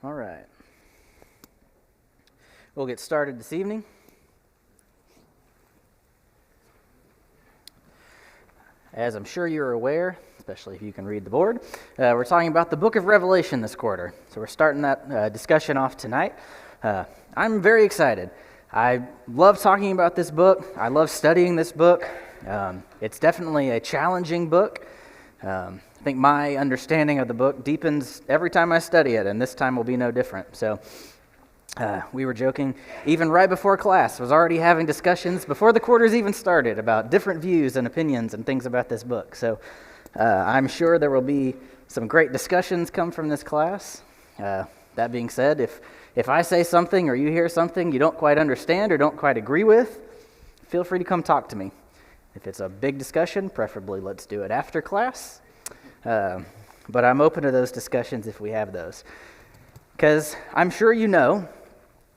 All right. We'll get started this evening. As I'm sure you're aware, especially if you can read the board, we're talking about the book of Revelation this quarter. So we're starting that discussion off tonight. I'm very excited. I love talking about this book. I love studying this book. It's definitely a challenging book. I think my understanding of the book deepens every time I study it, and this time will be no different. So we were joking, even right before class, was already having discussions before the quarters even started about different views and opinions and things about this book. So I'm sure there will be some great discussions come from this class. That being said, if I say something or you hear something you don't quite understand or don't quite agree with, feel free to come talk to me. If it's a big discussion, preferably let's do it after class. But I'm open to those discussions if we have those. Because I'm sure you know,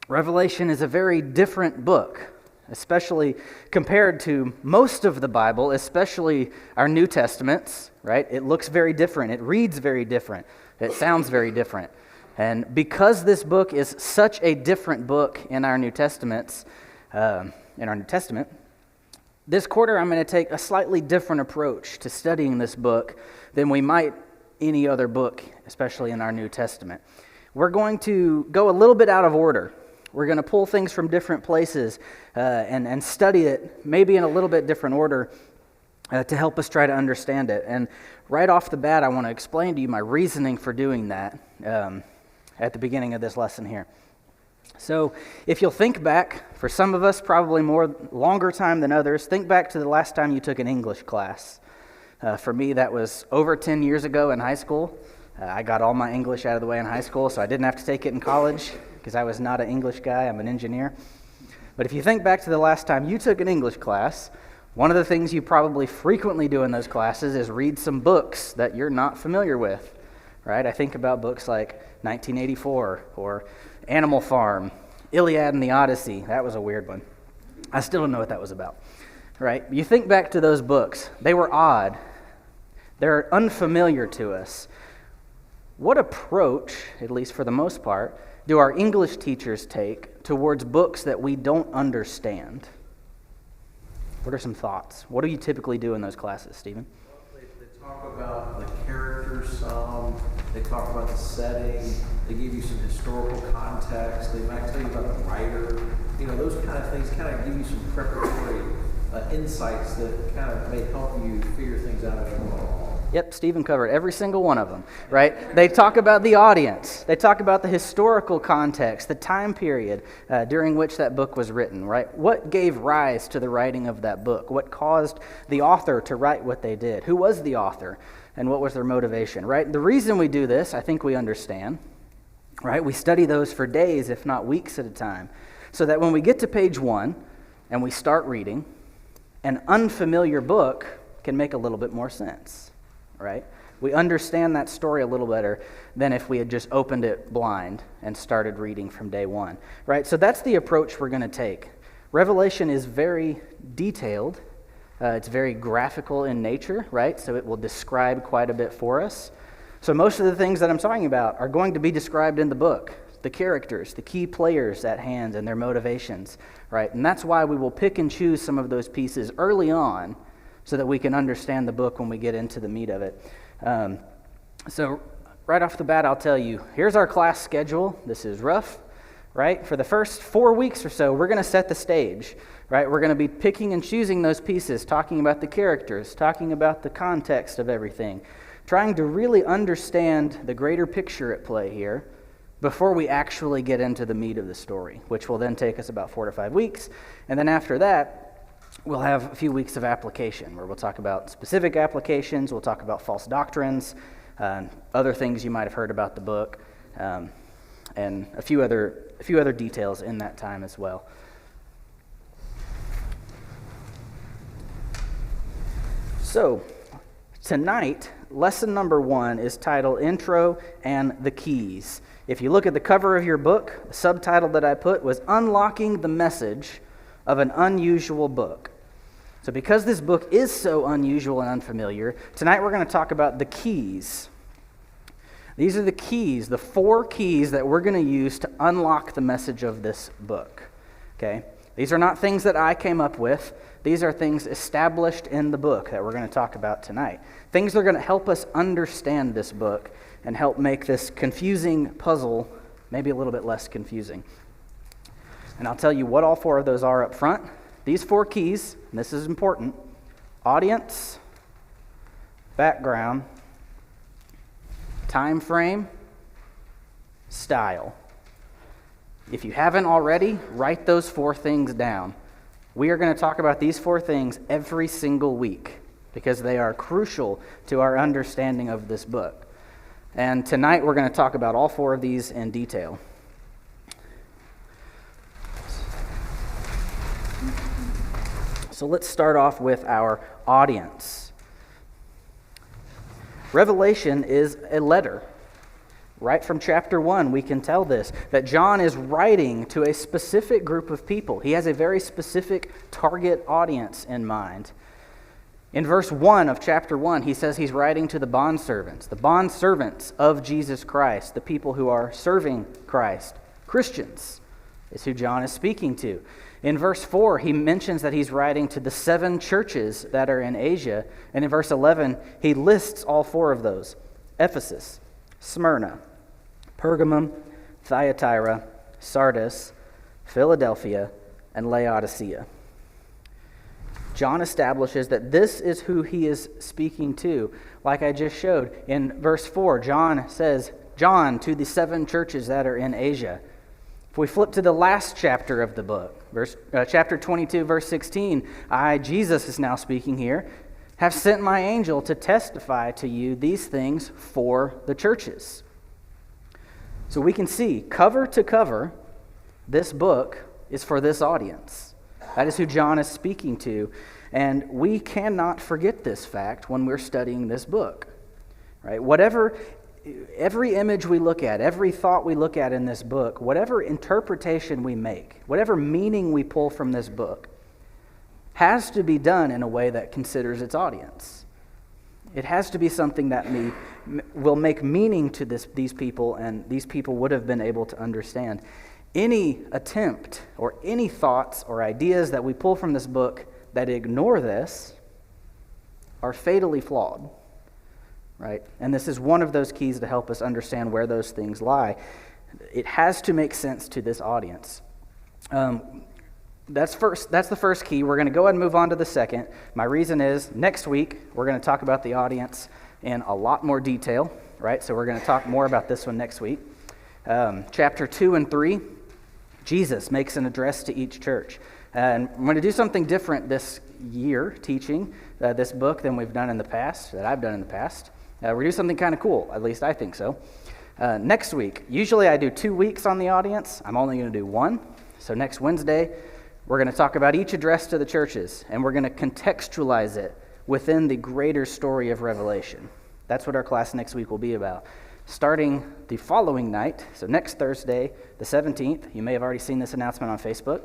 Revelation is a very different book, especially compared to most of the Bible, especially our New Testaments, right? It looks very different. It reads very different. It sounds very different. And because this book is such a different book in our New Testaments, this quarter I'm going to take a slightly different approach to studying this book than we might any other book, especially in our New Testament. We're going to go a little bit out of order. We're going to pull things from different places and study it maybe in a little bit different order to help us try to understand it. And right off the bat, I want to explain to you my reasoning for doing that at the beginning of this lesson here. So if you'll think back, for some of us probably longer time than others, think back to the last time you took an English class. For me, that was over 10 years ago in high school. I got all my English out of the way in high school, so I didn't have to take it in college because I was not an English guy. I'm an engineer. But if you think back to the last time you took an English class, one of the things you probably frequently do in those classes is read some books that you're not familiar with, right? I think about books like 1984 or Animal Farm, Iliad and the Odyssey. That was a weird one. I still don't know what that was about, right? You think back to those books. They were odd. They're unfamiliar to us. What approach, at least for the most part, do our English teachers take towards books that we don't understand? What are some thoughts? What do you typically do in those classes, Stephen? They talk about the characters some, they talk about the setting, they give you some historical context, they might tell you about the writer, those kind of things kind of give you some preparatory insights that kind of may help you figure things out as you go along. Yep, Stephen covered every single one of them, right? They talk about the audience. They talk about the historical context, the time period during which that book was written, right? What gave rise to the writing of that book? What caused the author to write what they did? Who was the author? And what was their motivation, right? The reason we do this, I think we understand, right? We study those for days, if not weeks at a time, so that when we get to page 1 and we start reading, an unfamiliar book can make a little bit more sense. Right? We understand that story a little better than if we had just opened it blind and started reading from day one, right? So that's the approach we're going to take. Revelation is very detailed. It's very graphical in nature, right? So it will describe quite a bit for us. So most of the things that I'm talking about are going to be described in the book. The characters, the key players at hand and their motivations, right? And that's why we will pick and choose some of those pieces early on so that we can understand the book when we get into the meat of it. So right off the bat, I'll tell you, here's our class schedule. This is rough, right? For the first 4 weeks or so, we're going to set the stage, right? We're going to be picking and choosing those pieces, talking about the characters, talking about the context of everything, trying to really understand the greater picture at play here before we actually get into the meat of the story, which will then take us about 4 to 5 weeks. And then after that, we'll have a few weeks of application where we'll talk about specific applications, we'll talk about false doctrines, other things you might have heard about the book, and a few other details in that time as well. So, tonight, lesson number 1 is titled Intro and the Keys. If you look at the cover of your book, the subtitle that I put was Unlocking the Message of an Unusual Book. So because this book is so unusual and unfamiliar, tonight we're going to talk about the keys. These are the keys, the 4 keys that we're going to use to unlock the message of this book. Okay? These are not things that I came up with. These are things established in the book that we're going to talk about tonight. Things that are going to help us understand this book and help make this confusing puzzle maybe a little bit less confusing. And I'll tell you what all 4 of those are up front. These 4 keys, and this is important: audience, background, time frame, style. If you haven't already, write those 4 things down. We are going to talk about these 4 things every single week because they are crucial to our understanding of this book. And tonight we're going to talk about all 4 of these in detail. So let's start off with our audience. Revelation is a letter. Right from chapter 1, we can tell this, that John is writing to a specific group of people. He has a very specific target audience in mind. In verse 1 of chapter 1, he says he's writing to the bondservants of Jesus Christ, the people who are serving Christ. Christians is who John is speaking to. In verse 4, he mentions that he's writing to the 7 churches that are in Asia. And in verse 11, he lists all 4 of those: Ephesus, Smyrna, Pergamum, Thyatira, Sardis, Philadelphia, and Laodicea. John establishes that this is who he is speaking to. Like I just showed, in verse 4, John says, John to the 7 churches that are in Asia. If we flip to the last chapter of the book, chapter 22, verse 16, I, Jesus is now speaking here, have sent my angel to testify to you these things for the churches. So we can see, cover to cover, this book is for this audience. That is who John is speaking to. And we cannot forget this fact when we're studying this book. Right? Every image we look at, every thought we look at in this book, whatever interpretation we make, whatever meaning we pull from this book, has to be done in a way that considers its audience. It has to be something that will make meaning to these people, and these people would have been able to understand. Any attempt or any thoughts or ideas that we pull from this book that ignore this are fatally flawed. Right? And this is one of those keys to help us understand where those things lie. It has to make sense to this audience. That's the first key. We're going to go ahead and move on to the second. My reason is next week we're going to talk about the audience in a lot more detail. Right? So we're going to talk more about this one next week. Chapter 2 and 3, Jesus makes an address to each church. And I'm going to do something different this year teaching this book than we've done in the past, that I've done in the past. We're going to do something kind of cool, at least I think so. Next week, usually I do 2 weeks on the audience. I'm only going to do 1. So next Wednesday, we're going to talk about each address to the churches, and we're going to contextualize it within the greater story of Revelation. That's what our class next week will be about. Starting the following night, so next Thursday, the 17th, you may have already seen this announcement on Facebook,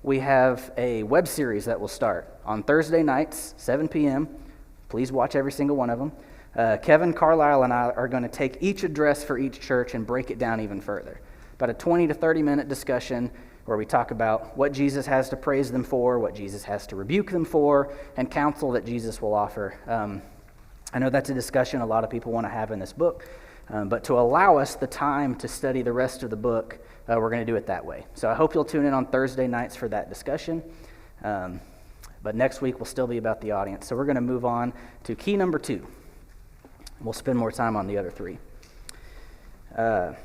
we have a web series that will start on Thursday nights, 7 p.m. Please watch every single one of them. Kevin Carlisle and I are going to take each address for each church and break it down even further. About a 20 to 30-minute discussion where we talk about what Jesus has to praise them for, what Jesus has to rebuke them for, and counsel that Jesus will offer. I know that's a discussion a lot of people want to have in this book, but to allow us the time to study the rest of the book, we're going to do it that way. So I hope you'll tune in on Thursday nights for that discussion. But next week will still be about the audience. So we're going to move on to key number 2. We'll spend more time on the other 3. The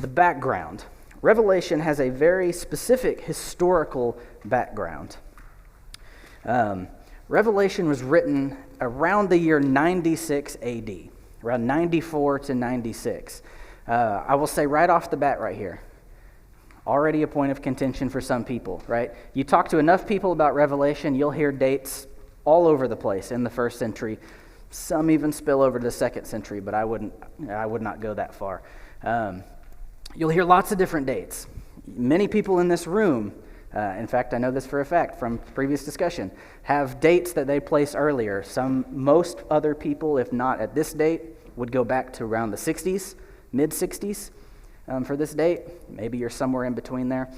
background. Revelation has a very specific historical background. Revelation was written around the year 96 AD, around 94 to 96. I will say right off the bat right here, already a point of contention for some people, right? You talk to enough people about Revelation, you'll hear dates all over the place in the 1st century. Some even spill over to the 2nd century, but I would not go that far. You'll hear lots of different dates. Many people in this room, in fact, I know this for a fact from previous discussion, have dates that they place earlier. Most other people, if not at this date, would go back to around the 60s, mid-60s for this date. Maybe you're somewhere in between there.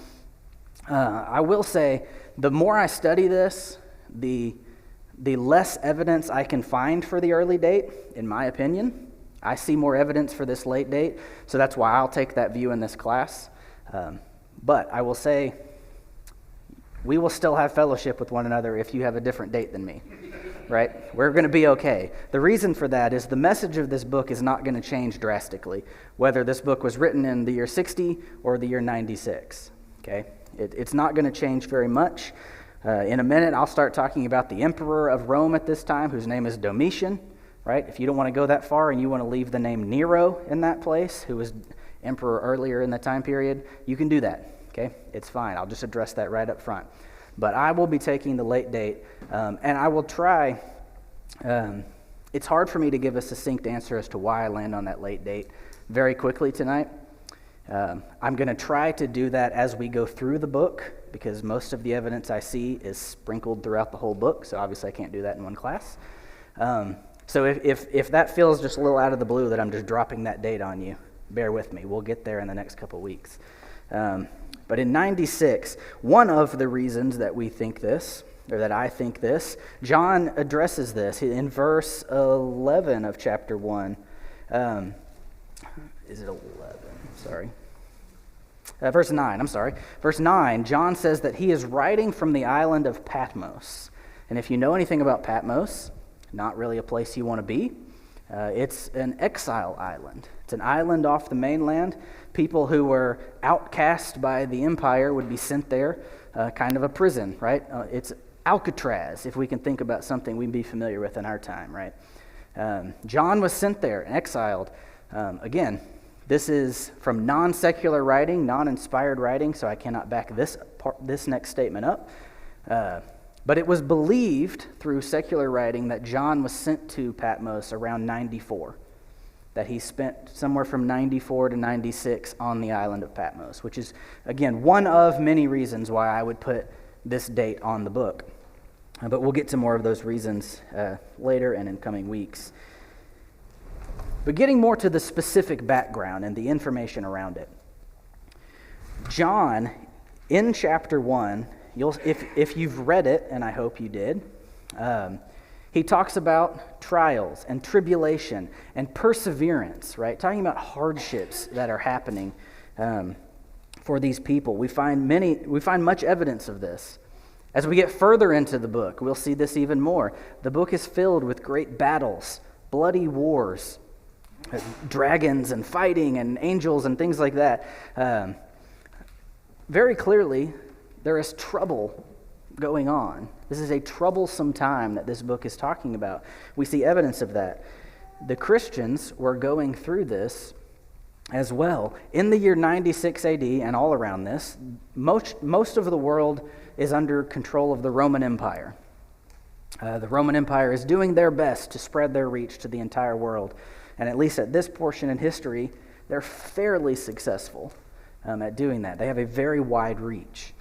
I will say, the more I study this, the less evidence I can find for the early date, in my opinion. I see more evidence for this late date, so that's why I'll take that view in this class. But I will say, we will still have fellowship with one another if you have a different date than me, right? We're going to be okay. The reason for that is the message of this book is not going to change drastically, whether this book was written in the year 60 or the year 96, okay? It's not going to change very much. In a minute, I'll start talking about the emperor of Rome at this time, whose name is Domitian, right? If you don't want to go that far and you want to leave the name Nero in that place, who was emperor earlier in the time period, you can do that. Okay, it's fine. I'll just address that right up front. But I will be taking the late date, and I will try. It's hard for me to give a succinct answer as to why I land on that late date very quickly tonight. I'm going to try to do that as we go through the book, because most of the evidence I see is sprinkled throughout the whole book, so obviously I can't do that in one class. So if that feels just a little out of the blue that I'm just dropping that date on you, bear with me. We'll get there in the next couple weeks. But in 96, one of the reasons that we think this, or that I think this, John addresses this in verse 11 of chapter 1. Is it 11? Sorry. Verse 9, I'm sorry. Verse 9, John says that he is writing from the island of Patmos. And if you know anything about Patmos, not really a place you want to be. It's an exile island. It's an island off the mainland. People who were outcast by the empire would be sent there, kind of a prison, right? It's Alcatraz, if we can think about something we'd be familiar with in our time, right? John was sent there and exiled. Again, this is from non-secular writing, non-inspired writing, so I cannot back this next statement up. But it was believed through secular writing that John was sent to Patmos around 94, that he spent somewhere from 94 to 96 on the island of Patmos, which is, again, one of many reasons why I would put this date on the book. But we'll get to more of those reasons later and in coming weeks. But getting more to the specific background and the information around it. John, in chapter 1, if you've read it, and I hope you did, he talks about trials and tribulation and perseverance, right? Talking about hardships that are happening for these people. We find much evidence of this. As we get further into the book, we'll see this even more. The book is filled with great battles, bloody wars, dragons and fighting and angels and things like that. Very clearly, there is trouble going on. This is a troublesome time that this book is talking about. We see evidence of that. The Christians were going through this as well. In the year 96 AD and all around this, most of the world is under control of the Roman Empire. The Roman Empire is doing their best to spread their reach to the entire world. And at least at this portion in history, they're fairly successful at doing that. They have a very wide reach.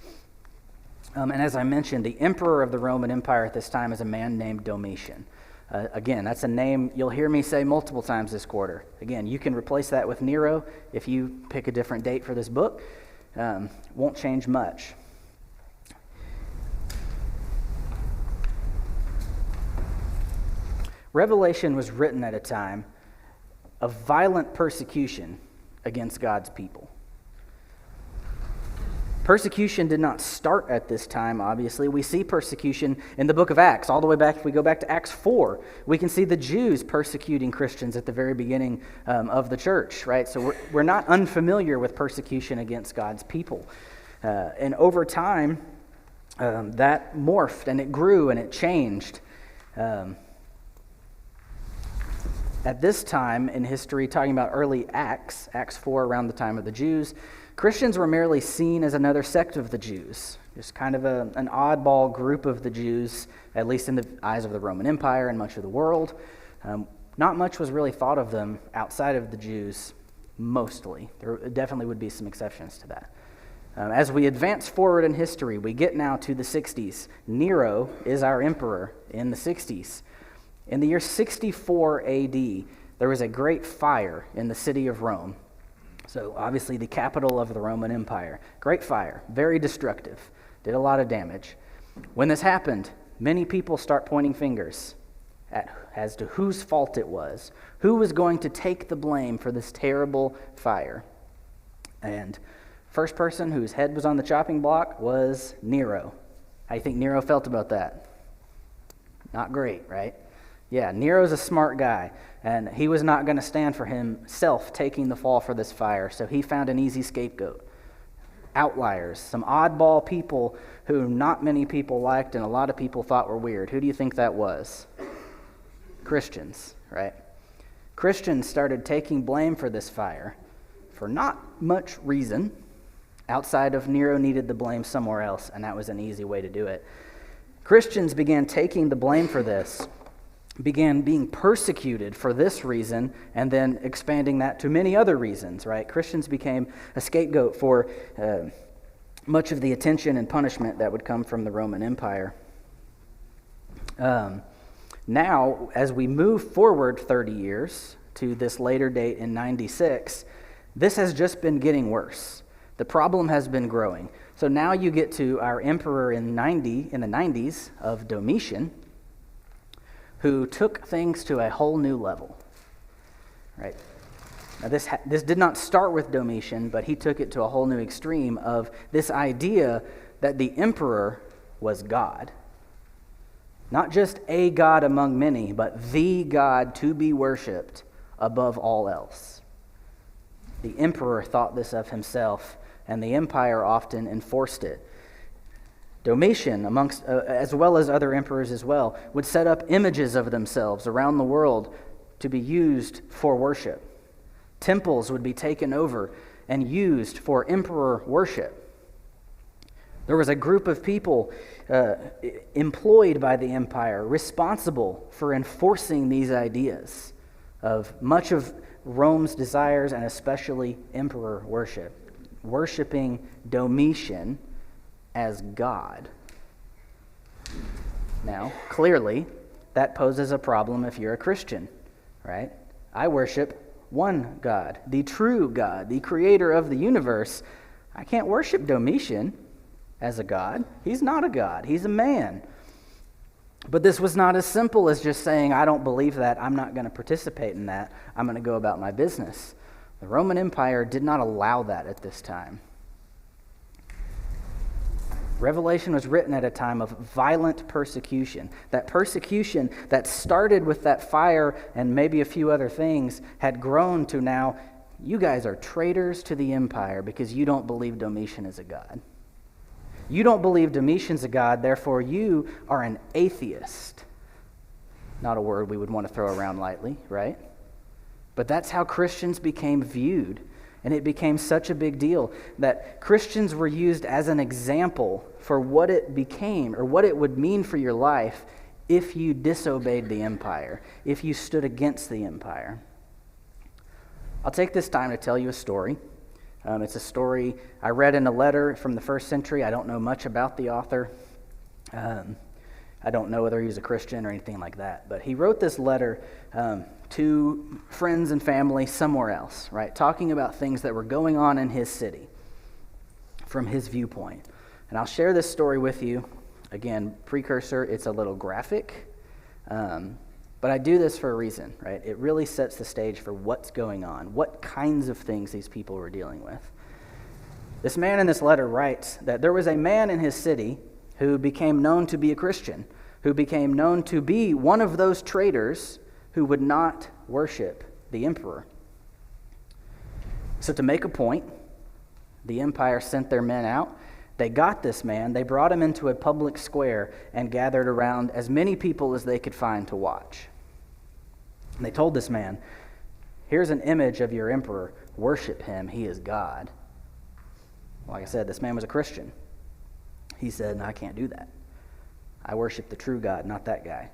And as I mentioned, the emperor of the Roman Empire at this time is a man named Domitian. Again, that's a name you'll hear me say multiple times this quarter. Again, you can replace that with Nero if you pick a different date for this book. Won't change much. Revelation was written at a time of violent persecution against God's people. Persecution did not start at this time, obviously. We see persecution in the book of Acts. All the way back, if we go back to Acts 4, we can see the Jews persecuting Christians at the very beginning of the church, right? So we're not unfamiliar with persecution against God's people. And over time, that morphed and it grew and it changed. At this time in history, talking about early Acts 4, around the time of the Jews, Christians were merely seen as another sect of the Jews, just kind of an oddball group of the Jews, at least in the eyes of the Roman Empire and much of the world. Not much was really thought of them outside of the Jews, mostly. There definitely would be some exceptions to that. As we advance forward in history, we get now to the 60s. Nero is our emperor in the 60s. In the year 64 AD, there was a great fire in the city of Rome. So obviously the capital of the Roman Empire. Great fire, very destructive, did a lot of damage. When this happened, many people start pointing fingers as to whose fault it was, who was going to take the blame for this terrible fire. And first person whose head was on the chopping block was Nero. How do you think Nero felt about that? Not great, right? Yeah, Nero's a smart guy, and he was not going to stand for himself taking the fall for this fire, so he found an easy scapegoat. Outliers, some oddball people who not many people liked and a lot of people thought were weird. Who do you think that was? Christians, right? Christians started taking blame for this fire for not much reason outside of Nero needed the blame somewhere else, and that was an easy way to do it. Christians began taking the blame for this, began being persecuted for this reason, and then expanding that to many other reasons, right? Christians became a scapegoat for much of the attention and punishment that would come from the Roman Empire. Now, as we move forward 30 years to this later date in 96, this has just been getting worse. The problem has been growing. So now you get to our emperor in the 90s of Domitian, who took things to a whole new level. Right? Now this did not start with Domitian, but he took it to a whole new extreme of this idea that the emperor was God. Not just a God among many, but the God to be worshipped above all else. The emperor thought this of himself, and the empire often enforced it. Domitian, amongst as well as other emperors as well, would set up images of themselves around the world to be used for worship. Temples would be taken over and used for emperor worship. There was a group of people employed by the empire responsible for enforcing these ideas of much of Rome's desires and especially emperor worship, worshiping Domitian as God. Now, clearly, that poses a problem if you're a Christian, right? I worship one God, the true God, the creator of the universe. I can't worship Domitian as a god. He's not a god. He's a man. But this was not as simple as just saying, I don't believe that. I'm not going to participate in that. I'm going to go about my business. The Roman Empire did not allow that at this time. Revelation was written at a time of violent persecution. That persecution that started with that fire and maybe a few other things had grown to now, you guys are traitors to the empire because you don't believe Domitian is a god. You don't believe Domitian's a god, therefore you are an atheist. Not a word we would want to throw around lightly, right? But that's how Christians became viewed. And it became such a big deal that Christians were used as an example for what it became or what it would mean for your life if you disobeyed the empire, if you stood against the empire. I'll take this time to tell you a story. It's a story I read in a letter from the first century. I don't know much about the author. I don't know whether he was a Christian or anything like that. But he wrote this letter to friends and family somewhere else, right? Talking about things that were going on in his city from his viewpoint. And I'll share this story with you. Again, precursor, it's a little graphic. But I do this for a reason, right? It really sets the stage for what's going on, what kinds of things these people were dealing with. This man in this letter writes that there was a man in his city who became known to be a Christian, who became known to be one of those traitors who would not worship the emperor. So to make a point, the empire sent their men out. They got this man, they brought him into a public square and gathered around as many people as they could find to watch. And they told this man, here's an image of your emperor, worship him, he is God. Like I said, this man was a Christian. He said, no, I can't do that. I worship the true God, not that guy.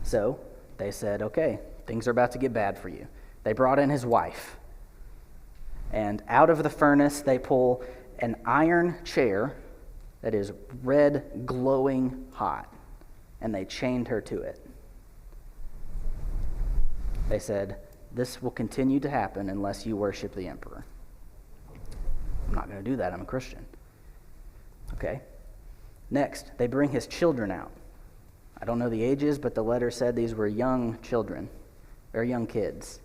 So they said, okay, things are about to get bad for you. They brought in his wife. And out of the furnace, they pull an iron chair that is red, glowing hot, and they chained her to it. They said, this will continue to happen unless you worship the emperor. I'm not going to do that. I'm a Christian. Okay. Next, they bring his children out. I don't know the ages, but the letter said these were young children, very young kids.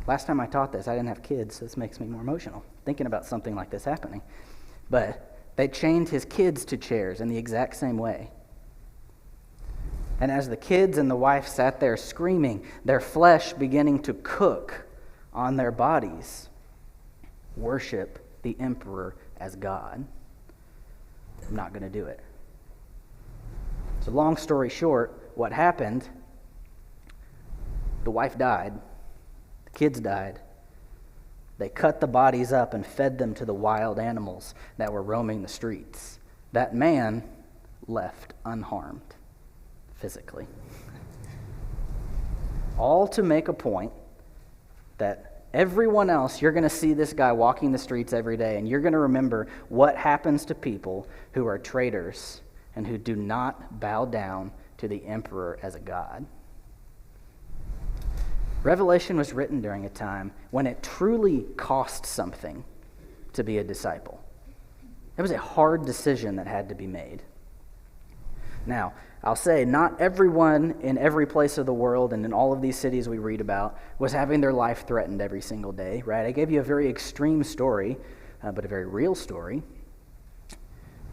Last time I taught this, I didn't have kids, so this makes me more emotional, thinking about something like this happening. But they chained his kids to chairs in the exact same way. And as the kids and the wife sat there screaming, their flesh beginning to cook on their bodies, worship the emperor as God. I'm not going to do it. So long story short, what happened, the wife died, the kids died. They cut the bodies up and fed them to the wild animals that were roaming the streets. That man left unharmed physically. All to make a point that everyone else, you're going to see this guy walking the streets every day, and you're going to remember what happens to people who are traitors and who do not bow down to the emperor as a god. Revelation was written during a time when it truly cost something to be a disciple. It was a hard decision that had to be made. Now, I'll say not everyone in every place of the world and in all of these cities we read about was having their life threatened every single day, right? I gave you a very extreme story, but a very real story.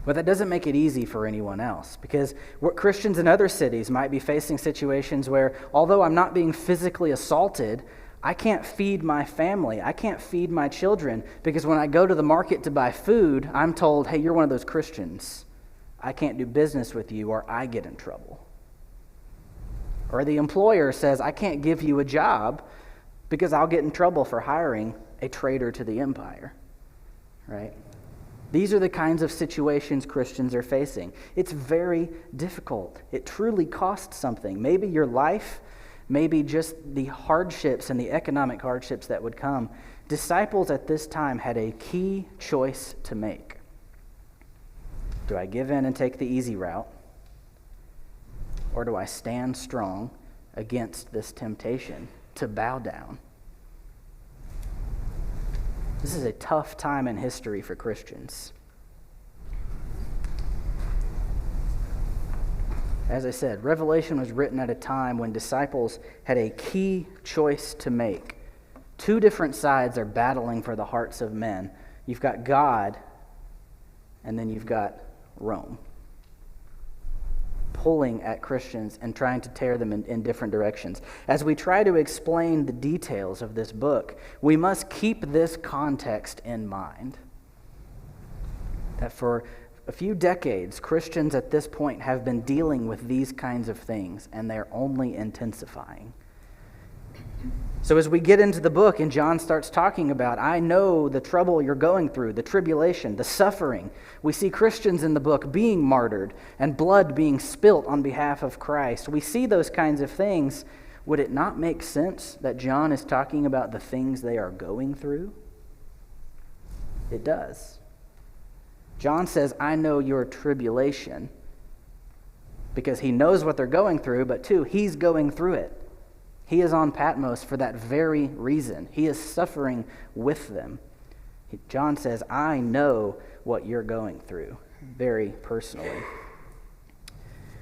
But that doesn't make it easy for anyone else, because Christians in other cities might be facing situations where, although I'm not being physically assaulted, I can't feed my family, I can't feed my children, because when I go to the market to buy food, I'm told, hey, you're one of those Christians. I can't do business with you, or I get in trouble. Or the employer says, I can't give you a job because I'll get in trouble for hiring a traitor to the empire, right? These are the kinds of situations Christians are facing. It's very difficult. It truly costs something. Maybe your life, maybe just the hardships and the economic hardships that would come. Disciples at this time had a key choice to make. Do I give in and take the easy route? Or do I stand strong against this temptation to bow down? This is a tough time in history for Christians. As I said, Revelation was written at a time when disciples had a key choice to make. Two different sides are battling for the hearts of men. You've got God, and then you've got Rome, pulling at Christians and trying to tear them in different directions. As we try to explain the details of this book, we must keep this context in mind. That for a few decades, Christians at this point have been dealing with these kinds of things, and they're only intensifying. So as we get into the book and John starts talking about, I know the trouble you're going through, the tribulation, the suffering. We see Christians in the book being martyred and blood being spilt on behalf of Christ. We see those kinds of things. Would it not make sense that John is talking about the things they are going through? It does. John says, I know your tribulation, because he knows what they're going through, but two, he's going through it. He is on Patmos for that very reason. He is suffering with them. John says, I know what you're going through, very personally.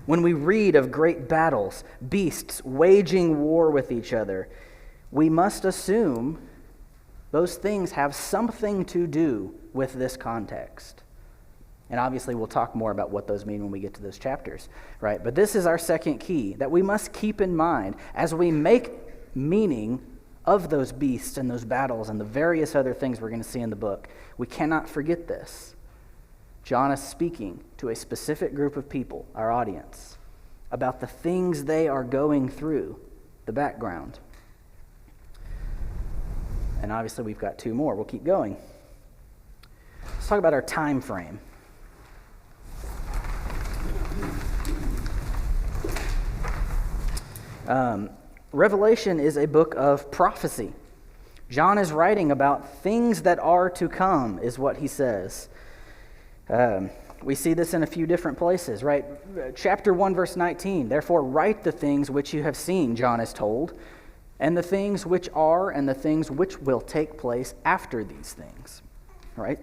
When we read of great battles, beasts waging war with each other, we must assume those things have something to do with this context. And obviously we'll talk more about what those mean when we get to those chapters, right? But this is our second key that we must keep in mind as we make meaning of those beasts and those battles and the various other things we're going to see in the book. We cannot forget this. John is speaking to a specific group of people, our audience, about the things they are going through, the background. And obviously we've got two more. We'll keep going. Let's talk about our time frame. Revelation is a book of prophecy. John is writing about things that are to come, is what he says. We see this in a few different places, right? Chapter 1, verse 19, therefore write the things which you have seen, John is told. and the things which are and the things which will take place after these things. All right?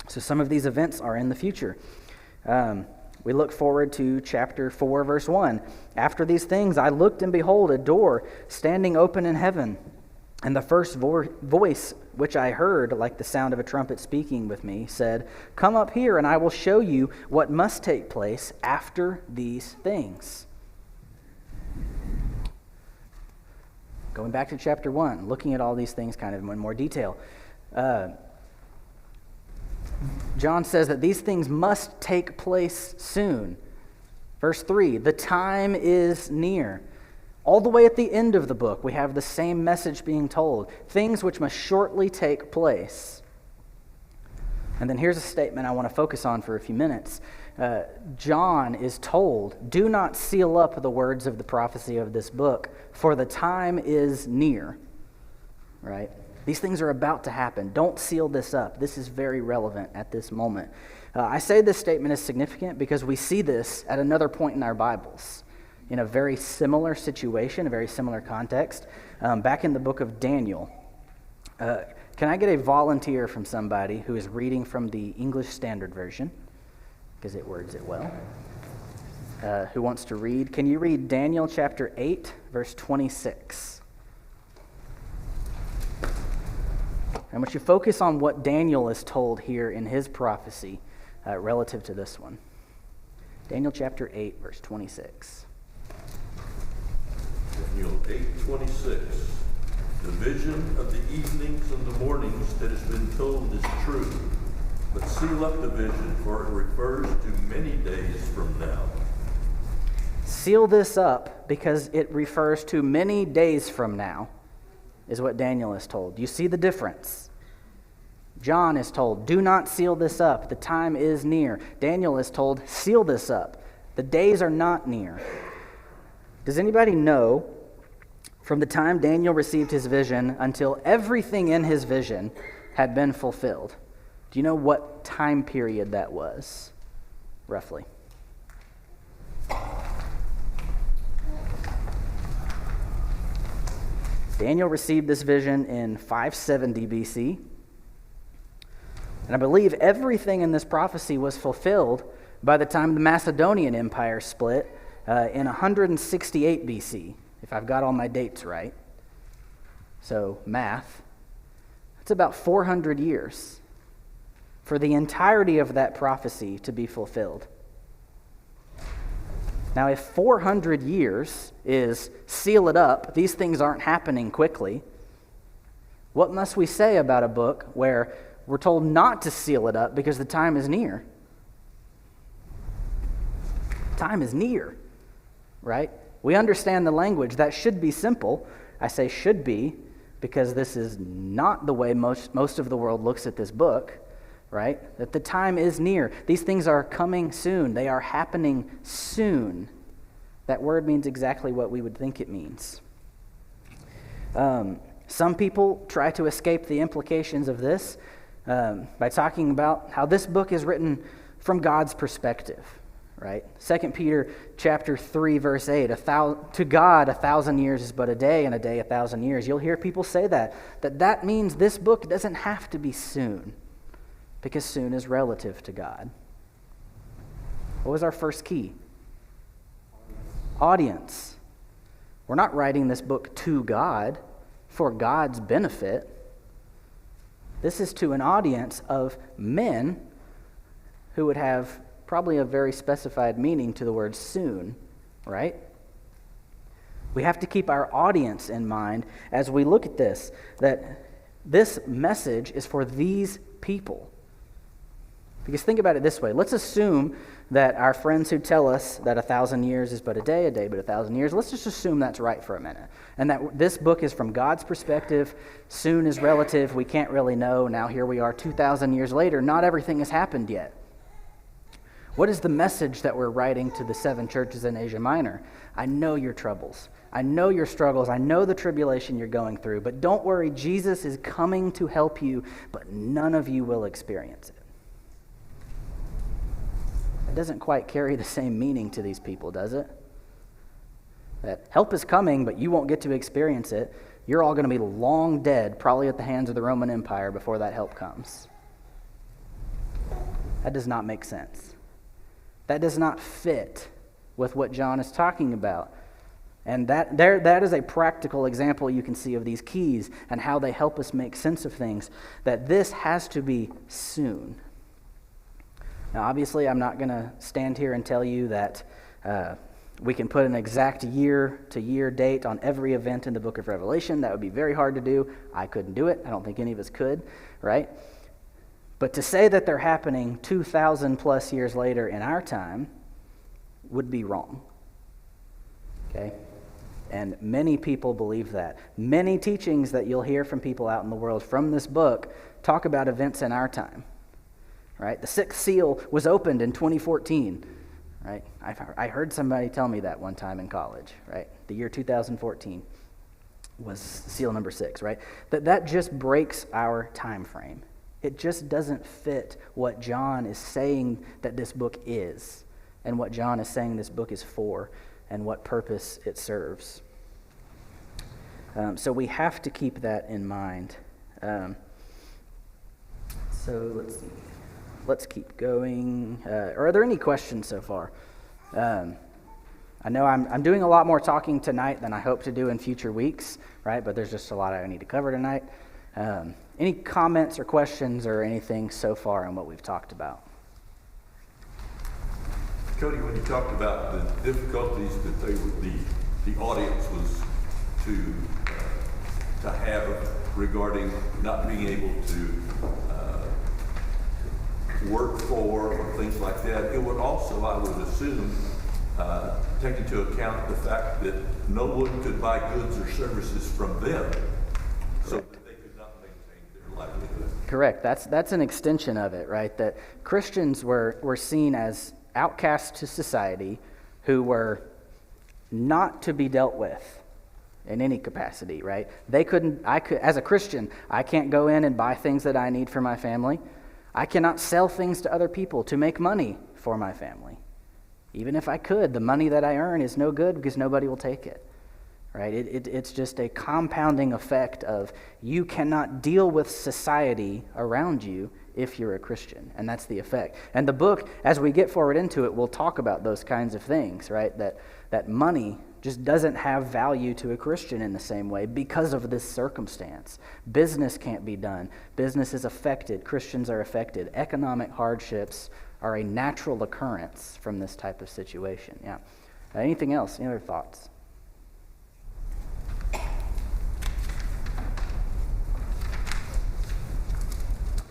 So some of these events are in the future. We look forward to chapter 4, verse 1. After these things I looked, and behold, a door standing open in heaven. And the first voice which I heard, like the sound of a trumpet speaking with me, said, "Come up here, and I will show you what must take place after these things." Going back to chapter 1, looking at all these things kind of in more detail. John says that these things must take place soon. Verse 3, the time is near. All the way at the end of the book, we have the same message being told. Things which must shortly take place. And then here's a statement I want to focus on for a few minutes. John is told, do not seal up the words of the prophecy of this book, for the time is near. Right? These things are about to happen. Don't seal this up. This is very relevant at this moment. I say this statement is significant because we see this at another point in our Bibles, in a very similar situation, a very similar context, back in the book of Daniel. Can I get a volunteer from somebody who is reading from the English Standard Version, because it words it well? Who wants to read? Can you read Daniel chapter 8, verse 26? I want you to focus on what Daniel is told here in his prophecy relative to this one. Daniel chapter 8, verse 26. Daniel 8:26. The vision of the evenings and the mornings that has been told is true, but seal up the vision, for it refers to many days from now. Seal this up because it refers to many days from now, is what Daniel is told. You see the difference? John is told, do not seal this up. The time is near. Daniel is told, seal this up. The days are not near. Does anybody know, from the time Daniel received his vision until everything in his vision had been fulfilled, do you know what time period that was, roughly? Daniel received this vision in 570 BC. And I believe everything in this prophecy was fulfilled by the time the Macedonian Empire split in 168 BC, if I've got all my dates right. So, math. It's about 400 years for the entirety of that prophecy to be fulfilled. Now, if 400 years is seal it up, these things aren't happening quickly, what must we say about a book where we're told not to seal it up because the time is near? Time is near, right? We understand the language. That should be simple. I say should be because this is not the way most of the world looks at this book, right? That the time is near. These things are coming soon. They are happening soon. That word means exactly what we would think it means. Some people try to escape the implications of this by talking about how this book is written from God's perspective, right? 2 Peter chapter 3, verse 8, to God 1,000 years is but a day, and a day 1,000 years. You'll hear people say that means this book doesn't have to be soon, because soon is relative to God. What was our first key? Audience. We're not writing this book to God for God's benefit. This is to an audience of men who would have probably a very specified meaning to the word soon, right? We have to keep our audience in mind as we look at this, that this message is for these people. Because think about it this way. Let's assume that our friends who tell us that 1,000 years is but a day but 1,000 years, let's just assume that's right for a minute. And that this book is from God's perspective. Soon is relative. We can't really know. Now here we are 2,000 years later. Not everything has happened yet. What is the message that we're writing to the 7 churches in Asia Minor? I know your troubles. I know your struggles. I know the tribulation you're going through. But don't worry, Jesus is coming to help you, but none of you will experience it. It doesn't quite carry the same meaning to these people, does it? That help is coming, but you won't get to experience it. you're all going to be long dead, probably at the hands of the Roman Empire before that help comes. That does not make sense. That does not fit with what John is talking about. And that is a practical example you can see of these keys and how they help us make sense of things, that this has to be soon. Now, obviously, I'm not going to stand here and tell you that we can put an exact year-to-year date on every event in the book of Revelation. That would be very hard to do. I couldn't do it. I don't think any of us could, right? But to say that they're happening 2,000 plus years later in our time would be wrong. Okay? And many people believe that. Many teachings that you'll hear from people out in the world from this book talk about events in our time. Right? The sixth seal was opened in 2014. Right? I heard somebody tell me that one time in college. Right? The year 2014 was seal number 6. Right? That just breaks our time frame. It just doesn't fit what John is saying that this book is, and what John is saying this book is for, and what purpose it serves. So we have to keep that in mind. So let's see. Let's keep going. Are there any questions so far? I know I'm doing a lot more talking tonight than I hope to do in future weeks, right? But there's just a lot I need to cover tonight. Any comments or questions or anything so far on what we've talked about? Cody, when you talked about the difficulties that the audience was to have regarding not being able to work for or things like that, it would also, I would assume, take into account the fact that no one could buy goods or services from them, so that they could not maintain their livelihood. Correct. That's an extension of it, right? That Christians were seen as outcasts to society who were not to be dealt with in any capacity, right? As a Christian, I can't go in and buy things that I need for my family. I cannot sell things to other people to make money for my family. Even if I could, the money that I earn is no good because nobody will take it, right? It's just a compounding effect of you cannot deal with society around you if you're a Christian, and that's the effect. And the book, as we get forward into it, will talk about those kinds of things, right? That money just doesn't have value to a Christian in the same way because of this circumstance. Business can't be done. Business is affected. Christians are affected. Economic hardships are a natural occurrence from this type of situation. Yeah. Anything else? Any other thoughts? If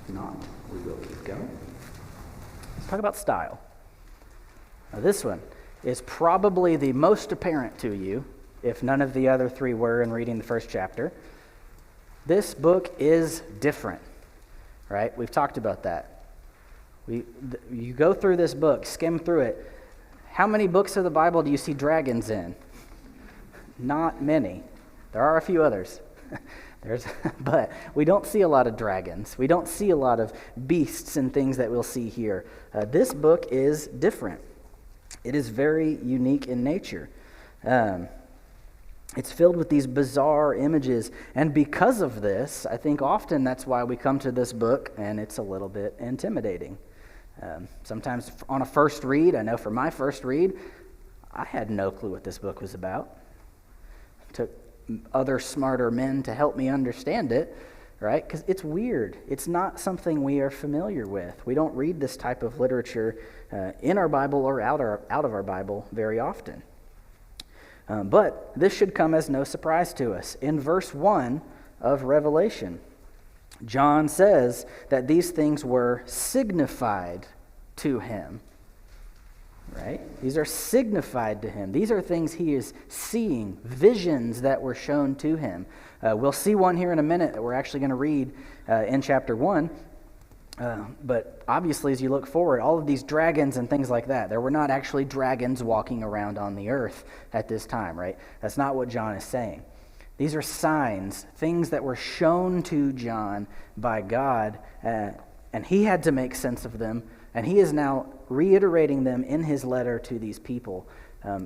not, we will keep going. Let's talk about style. Now, this one is probably the most apparent to you, if none of the other three were in reading the first chapter. This book is different, right? We've talked about that. You go through this book, skim through it. How many books of the Bible do you see dragons in? Not many. There are a few others. But we don't see a lot of dragons. We don't see a lot of beasts and things that we'll see here. This book is different. It is very unique in nature. It's filled with these bizarre images. And because of this, I think often that's why we come to this book and it's a little bit intimidating. Sometimes on a first read, I know for my first read, I had no clue what this book was about. It took other smarter men to help me understand it, right? Because it's weird. It's not something we are familiar with. We don't read this type of literature in our Bible or out of our Bible very often. But this should come as no surprise to us. In verse 1 of Revelation, John says that these things were signified to him, right? These are signified to him. These are things he is seeing, visions that were shown to him. We'll see one here in a minute that we're actually going to read in chapter 1. But obviously, as you look forward, all of these dragons and things like that, there were not actually dragons walking around on the earth at this time, right? That's not what John is saying. These are signs, things that were shown to John by God, and he had to make sense of them, and he is now reiterating them in his letter to these people,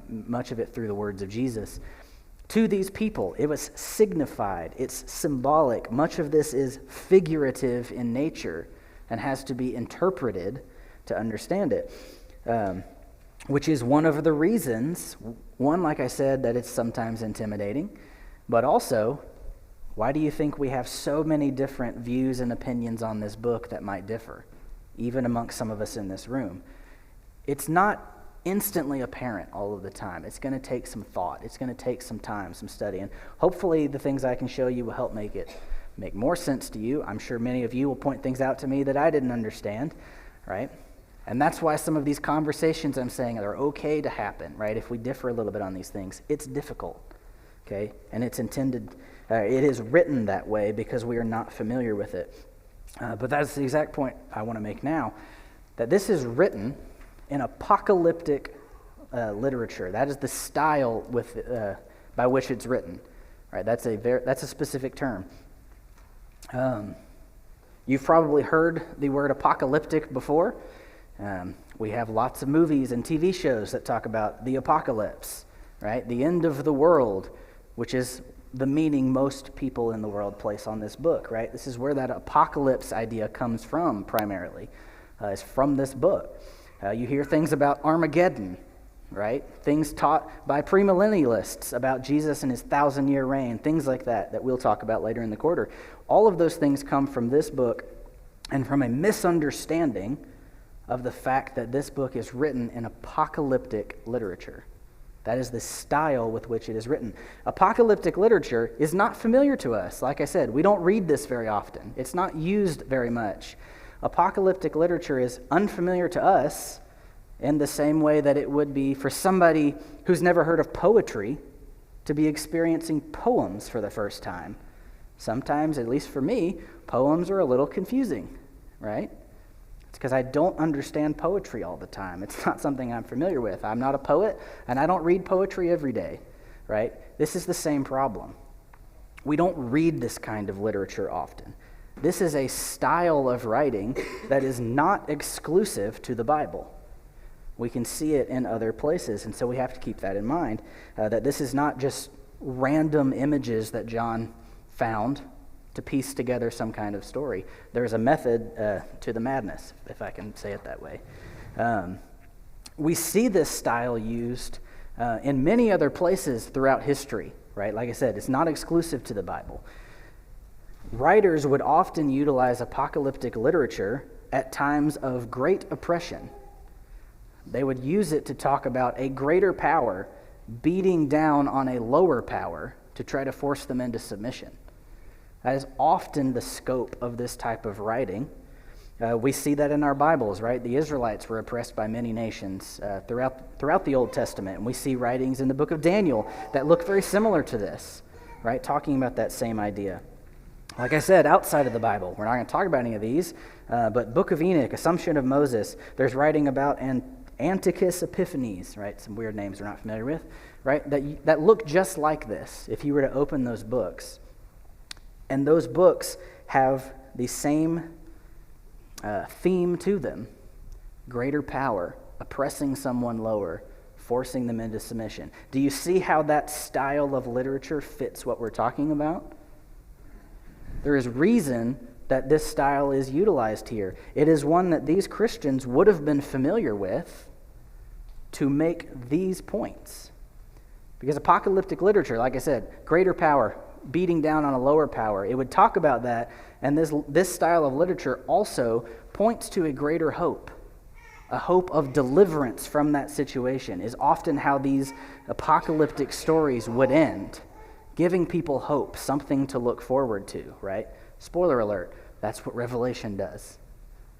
much of it through the words of Jesus. to these people. It was signified. It's symbolic. Much of this is figurative in nature and has to be interpreted to understand it, which is one of the reasons, one, like I said, that it's sometimes intimidating, but also, why do you think we have so many different views and opinions on this book that might differ, even amongst some of us in this room? It's not instantly apparent all of the time. It's going to take some thought. It's going to take some time, some study, and hopefully the things I can show you will help make more sense to you. I'm sure many of you will point things out to me that I didn't understand, right? And that's why some of these conversations I'm saying are okay to happen, right? If we differ a little bit on these things, it's difficult, okay? And it's intended, it is written that way because we are not familiar with it. But that's the exact point I want to make now, that this is written in apocalyptic literature. That is the style by which it's written, right? That's a specific term. You've probably heard the word apocalyptic before. We have lots of movies and TV shows that talk about the apocalypse, right? The end of the world, which is the meaning most people in the world place on this book, right? This is where that apocalypse idea comes from primarily. It's from this book. You hear things about Armageddon, right? Things taught by premillennialists about Jesus and his 1,000-year reign, things like that we'll talk about later in the quarter. All of those things come from this book and from a misunderstanding of the fact that this book is written in apocalyptic literature. That is the style with which it is written. Apocalyptic literature is not familiar to us. Like I said, we don't read this very often. It's not used very much. Apocalyptic literature is unfamiliar to us in the same way that it would be for somebody who's never heard of poetry to be experiencing poems for the first time. Sometimes, at least for me, poems are a little confusing, right? It's because I don't understand poetry all the time. It's not something I'm familiar with. I'm not a poet, and I don't read poetry every day, right? This is the same problem. We don't read this kind of literature often. This is a style of writing that is not exclusive to the Bible. We can see it in other places, and so we have to keep that in mind, that this is not just random images that John found to piece together some kind of story. There's a method to the madness, if I can say it that way. We see this style used in many other places throughout history, right? Like I said, it's not exclusive to the Bible. Writers would often utilize apocalyptic literature at times of great oppression. They would use it to talk about a greater power beating down on a lower power to try to force them into submission. That is often the scope of this type of writing. We see that in our Bibles, right? The Israelites were oppressed by many nations throughout the Old Testament, and we see writings in the book of Daniel that look very similar to this, right? Talking about that same idea. Like I said, outside of the Bible, we're not going to talk about any of these, but Book of Enoch, Assumption of Moses, there's writing about Antiochus Epiphanes, right? Some weird names we're not familiar with, right? That look just like this if you were to open those books. And those books have the same theme to them: greater power, oppressing someone lower, forcing them into submission. Do you see how that style of literature fits what we're talking about? There is reason that this style is utilized here. It is one that these Christians would have been familiar with to make these points. Because apocalyptic literature, like I said, greater power, beating down on a lower power, it would talk about that, and this style of literature also points to a greater hope. A hope of deliverance from that situation is often how these apocalyptic stories would end. Giving people hope, something to look forward to, right? Spoiler alert, that's what Revelation does,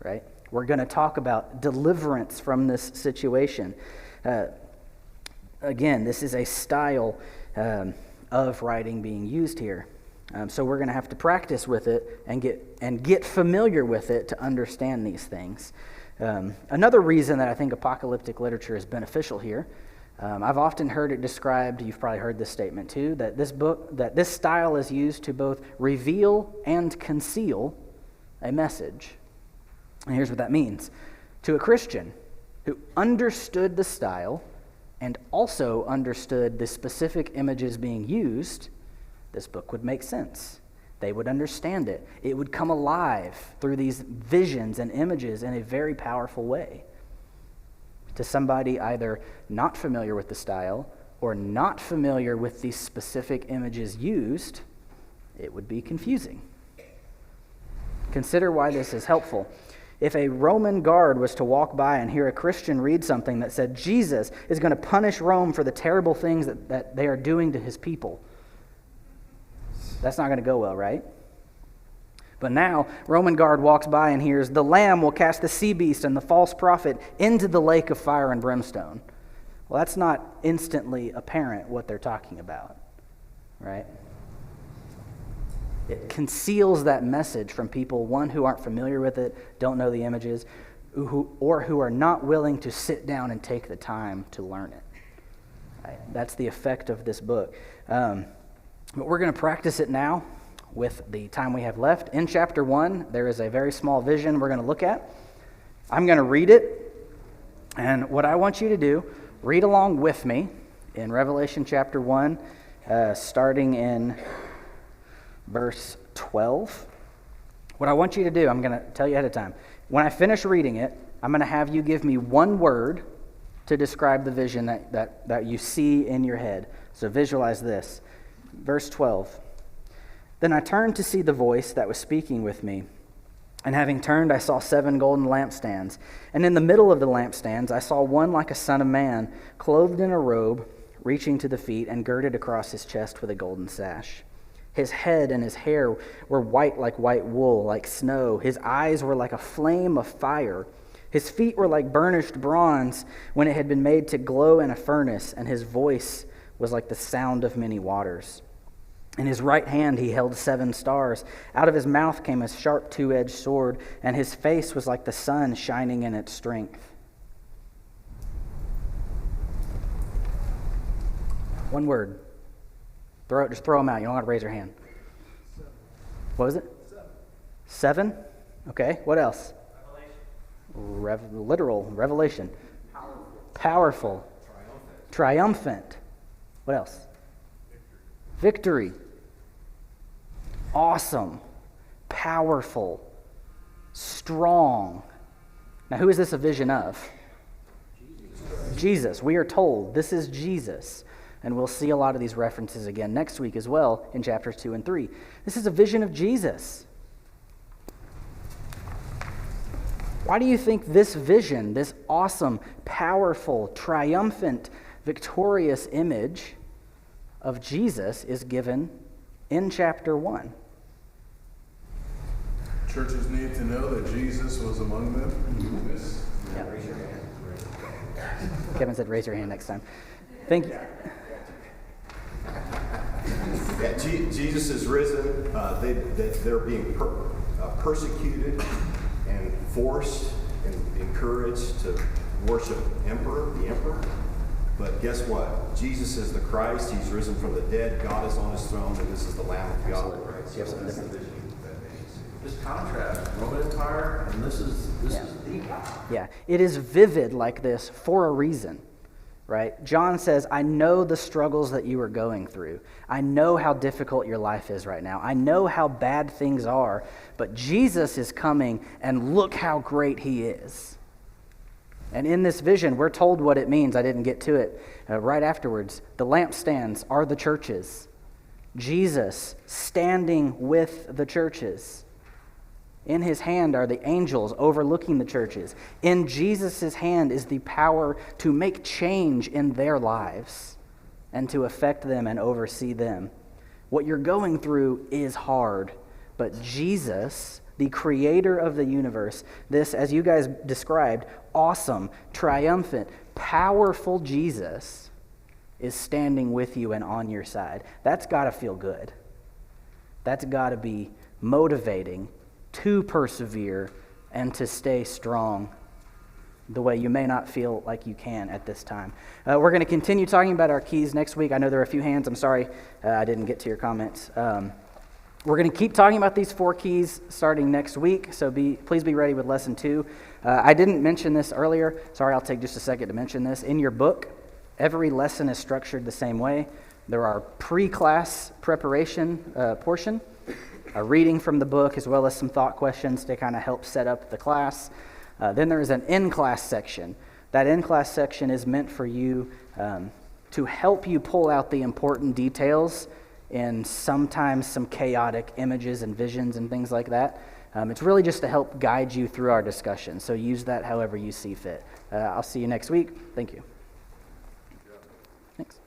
right? We're going to talk about deliverance from this situation. Again, this is a style of writing being used here. So we're going to have to practice with it and get familiar with it to understand these things. Another reason that I think apocalyptic literature is beneficial here, I've often heard it described, you've probably heard this statement too, that this style is used to both reveal and conceal a message. And here's what that means. To a Christian who understood the style and also understood the specific images being used, this book would make sense. They would understand it. It would come alive through these visions and images in a very powerful way. To somebody either not familiar with the style or not familiar with the specific images used, it would be confusing. Consider why this is helpful. If a Roman guard was to walk by and hear a Christian read something that said Jesus is going to punish Rome for the terrible things that they are doing to his people, that's not going to go well, right? But now, Roman guard walks by and hears, the Lamb will cast the sea beast and the false prophet into the lake of fire and brimstone. Well, that's not instantly apparent what they're talking about, right? It conceals that message from people, one, who aren't familiar with it, don't know the images, or who are not willing to sit down and take the time to learn it. Right? That's the effect of this book. But we're going to practice it now with the time we have left. In chapter 1, there is a very small vision we're going to look at. I'm going to read it, and what I want you to do, read along with me in Revelation chapter 1, starting in verse 12. What I want you to do, I'm going to tell you ahead of time. When I finish reading it, I'm going to have you give me one word to describe the vision that you see in your head. So visualize this. Verse 12. Then I turned to see the voice that was speaking with me. And having turned, I saw 7 golden lampstands. And in the middle of the lampstands, I saw one like a son of man, clothed in a robe, reaching to the feet, and girded across his chest with a golden sash. His head and his hair were white like white wool, like snow. His eyes were like a flame of fire. His feet were like burnished bronze when it had been made to glow in a furnace, and his voice was like the sound of many waters. In his right hand he held 7 stars. Out of his mouth came a sharp 2-edged sword, and his face was like the sun shining in its strength. One word. Just throw them out. You don't have to raise your hand. What was it? 7? Okay. What else? Literal. Revelation. Powerful. Triumphant. What else? Victory. Awesome. Powerful. Strong. Now, who is this a vision of? Jesus. We are told this is Jesus. And we'll see a lot of these references again next week as well in chapters 2 and 3. This is a vision of Jesus. Why do you think this vision, this awesome, powerful, triumphant, victorious image of Jesus is given in chapter 1? Churches need to know that Jesus was among them. Yeah. Kevin said raise your hand next time. Thank you. Yeah, Jesus is risen. They're being persecuted and forced and encouraged to worship the emperor. But guess what? Jesus is the Christ. He's risen from the dead. God is on his throne, and this is the Lamb of God. Absolutely. You have something different? Just contrast Roman Empire, and this is deep. Yeah, it is vivid like this for a reason, right? John says, I know the struggles that you are going through. I know how difficult your life is right now. I know how bad things are, but Jesus is coming, and look how great he is. And in this vision, we're told what it means. I didn't get to it right afterwards. The lampstands are the churches. Jesus standing with the churches. In his hand are the angels overlooking the churches. In Jesus' hand is the power to make change in their lives and to affect them and oversee them. What you're going through is hard, but Jesus, the creator of the universe, this, as you guys described, awesome, triumphant, powerful Jesus is standing with you and on your side. That's got to feel good. That's got to be motivating to persevere and to stay strong the way you may not feel like you can at this time. We're going to continue talking about our keys next week. I know there are a few hands. I'm sorry I didn't get to your comments. We're going to keep talking about these 4 keys starting next week, so please be ready with lesson 2. I didn't mention this earlier. Sorry, I'll take just a second to mention this. In your book, Every lesson is structured the same way. There are pre-class preparation portion, a reading from the book, as well as some thought questions to kind of help set up the class. Then there is an in-class section. That in-class section is meant for you to help you pull out the important details in sometimes some chaotic images and visions and things like that. It's really just to help guide you through our discussion. So use that however you see fit. I'll see you next week. Thank you. Thanks.